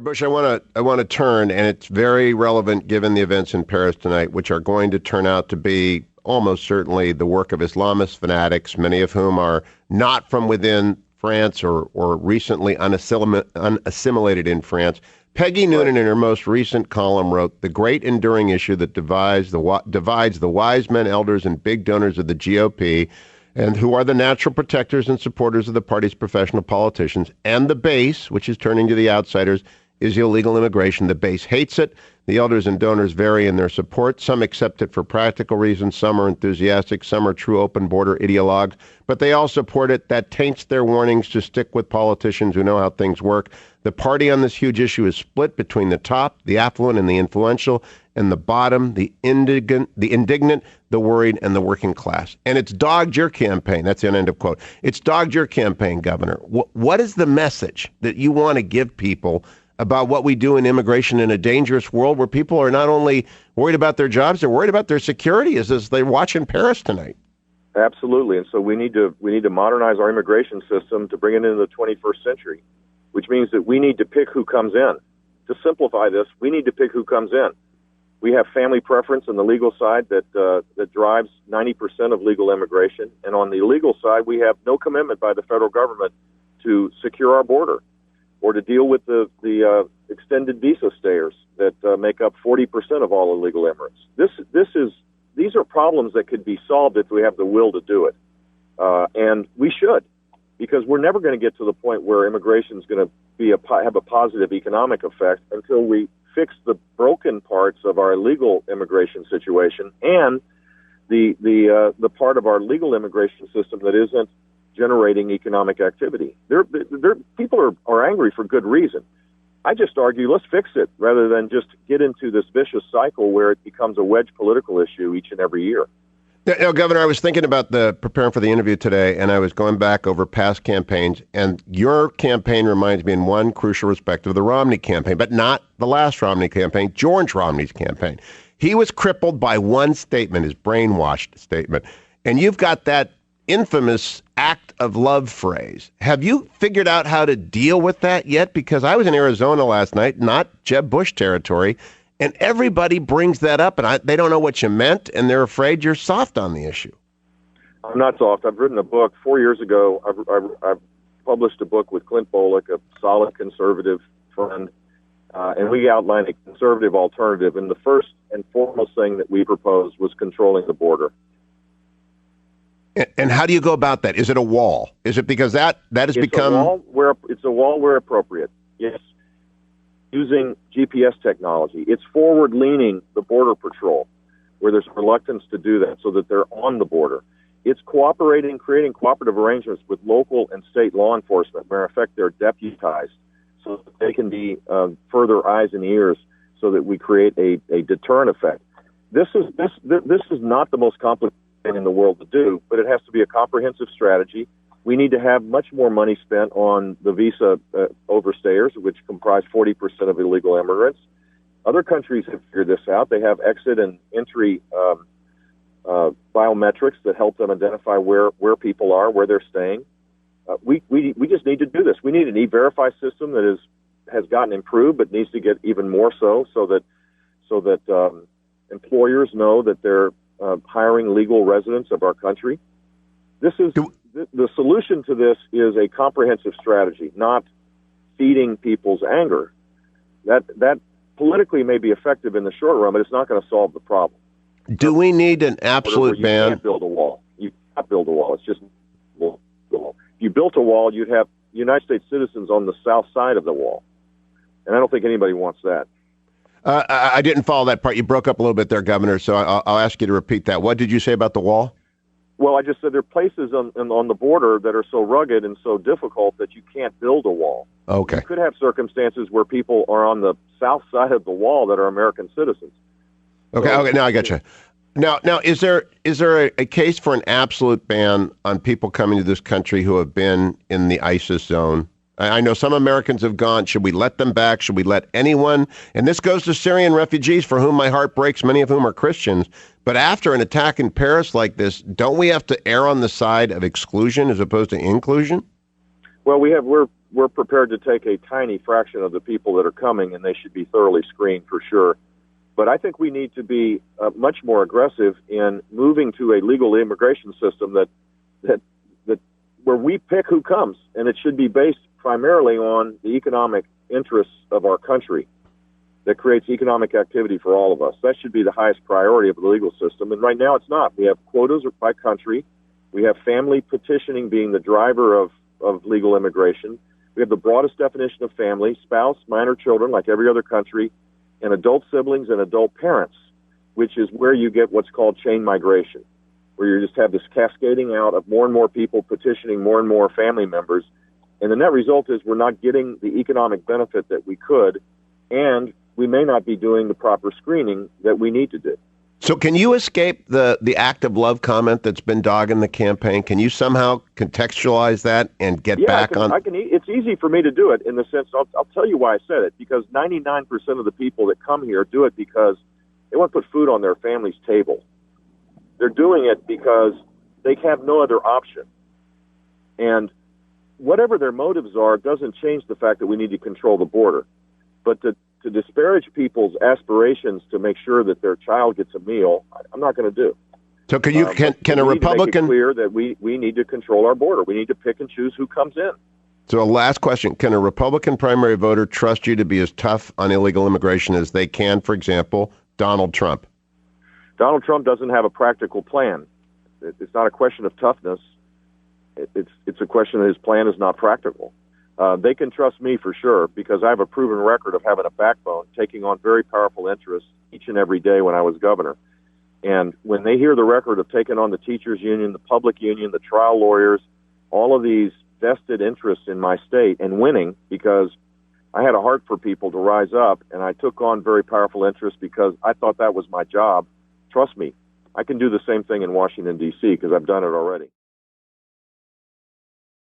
Governor Bush, I want to turn, and it's very relevant given the events in Paris tonight, which are going to turn out to be almost certainly the work of Islamist fanatics, many of whom are not from within France or recently unassimilated in France. Peggy Noonan, in her most recent column, wrote, "The great enduring issue that divides the wise men, elders, and big donors of the GOP, and who are the natural protectors and supporters of the party's professional politicians, and the base, which is turning to the outsiders, is illegal immigration. The base hates it. The elders and donors vary in their support. Some accept it for practical reasons. Some are enthusiastic. Some are true open border ideologues. But they all support it. That taints their warnings to stick with politicians who know how things work. The party on this huge issue is split between the top, the affluent and the influential, and the bottom, the indignant, the worried, and the working class. And it's dogged your campaign." That's the end of quote. "It's dogged your campaign, Governor. What is the message that you want to give people about what we do in immigration in a dangerous world where people are not only worried about their jobs, they're worried about their security as they watch in Paris tonight?" Absolutely. And so we need to modernize our immigration system to bring it into the 21st century, which means that we need to pick who comes in. To simplify this, we need to pick who comes in. We have family preference on the legal side that drives 90% of legal immigration. And on the illegal side, we have no commitment by the federal government to secure our border or to deal with the extended visa stayers that make up 40% of all illegal immigrants. These are problems that could be solved if we have the will to do it. And we should, because we're never going to get to the point where immigration is going to have a positive economic effect until we fix the broken parts of our illegal immigration situation and the part of our legal immigration system that isn't generating economic activity. People are angry for good reason. I just argue let's fix it rather than just get into this vicious cycle where it becomes a wedge political issue each and every year. Now, Governor, I was thinking about preparing for the interview today, and I was going back over past campaigns, and your campaign reminds me in one crucial respect of the Romney campaign, but not the last Romney campaign, George Romney's campaign. He was crippled by one statement, his brainwashed statement, and you've got that infamous act of love phrase. Have you figured out how to deal with that yet? Because I was in Arizona last night, not Jeb Bush territory, and everybody brings that up, and they don't know what you meant, and they're afraid you're soft on the issue. I'm not soft. I've written a book 4 years ago. I've published a book with Clint Bolick, a solid conservative friend, and we outlined a conservative alternative. And the first and foremost thing that we proposed was controlling the border. And how do you go about that? Is it a wall? Is it because that has become... It's a wall where appropriate, yes. Using GPS technology. It's forward-leaning the Border Patrol, where there's reluctance to do that so that they're on the border. It's creating cooperative arrangements with local and state law enforcement. Matter of fact, they're deputized so that they can be further eyes and ears so that we create a deterrent effect. This is not the most complicated thing in the world to do, but it has to be a comprehensive strategy. We need to have much more money spent on the visa overstayers, which comprise 40% of illegal immigrants. Other countries have figured this out. They have exit and entry biometrics that help them identify where people are, where they're staying. We just need to do this. We need an E-Verify system that has gotten improved, but needs to get even more so that employers know that they're hiring legal residents of our country. The solution to this is a comprehensive strategy, not feeding people's anger. That politically may be effective in the short run, but it's not going to solve the problem. Do we need an absolute ban? You can't build a wall. You can't build a wall. It's just a wall. If you built a wall, you'd have United States citizens on the south side of the wall. And I don't think anybody wants that. I didn't follow that part. You broke up a little bit there, Governor, so I'll ask you to repeat that. What did you say about the wall? Well, I just said there are places on the border that are so rugged and so difficult that you can't build a wall. Okay. You could have circumstances where people are on the south side of the wall that are American citizens. Okay, now I got you. Now, is there a case for an absolute ban on people coming to this country who have been in the ISIS zone? I know some Americans have gone. Should we let them back? Should we let anyone? And this goes to Syrian refugees for whom my heart breaks, many of whom are Christians. But after an attack in Paris like this, don't we have to err on the side of exclusion as opposed to inclusion? Well, we're we're prepared to take a tiny fraction of the people that are coming, and they should be thoroughly screened for sure. But I think we need to be much more aggressive in moving to a legal immigration system that where we pick who comes, and it should be based primarily on the economic interests of our country that creates economic activity for all of us. That should be the highest priority of the legal system, and right now it's not. We have quotas by country. We have family petitioning being the driver of legal immigration. We have the broadest definition of family, spouse, minor children, like every other country, and adult siblings and adult parents, which is where you get what's called chain migration, where you just have this cascading out of more and more people petitioning more and more family members. And the net result is we're not getting the economic benefit that we could, and we may not be doing the proper screening that we need to do. So can you escape the act of love comment that's been dogging the campaign? Can you somehow contextualize that and get back on? It's easy for me to do it in the sense, I'll tell you why I said it, because 99% of the people that come here do it because they want to put food on their family's table. They're doing it because they have no other option. And whatever their motives are doesn't change the fact that we need to control the border. But to disparage people's aspirations to make sure that their child gets a meal, I'm not going to do. So can a Republican make it clear that we need to control our border? We need to pick and choose who comes in. So a last question: can a Republican primary voter trust you to be as tough on illegal immigration as they can, for example, Donald Trump? Donald Trump doesn't have a practical plan. It's not a question of toughness. It's a question that his plan is not practical. They can trust me for sure because I have a proven record of having a backbone, taking on very powerful interests each and every day when I was governor. And when they hear the record of taking on the teachers union, the public union, the trial lawyers, all of these vested interests in my state and winning because I had a heart for people to rise up and I took on very powerful interests because I thought that was my job. Trust me, I can do the same thing in Washington, D.C. because I've done it already.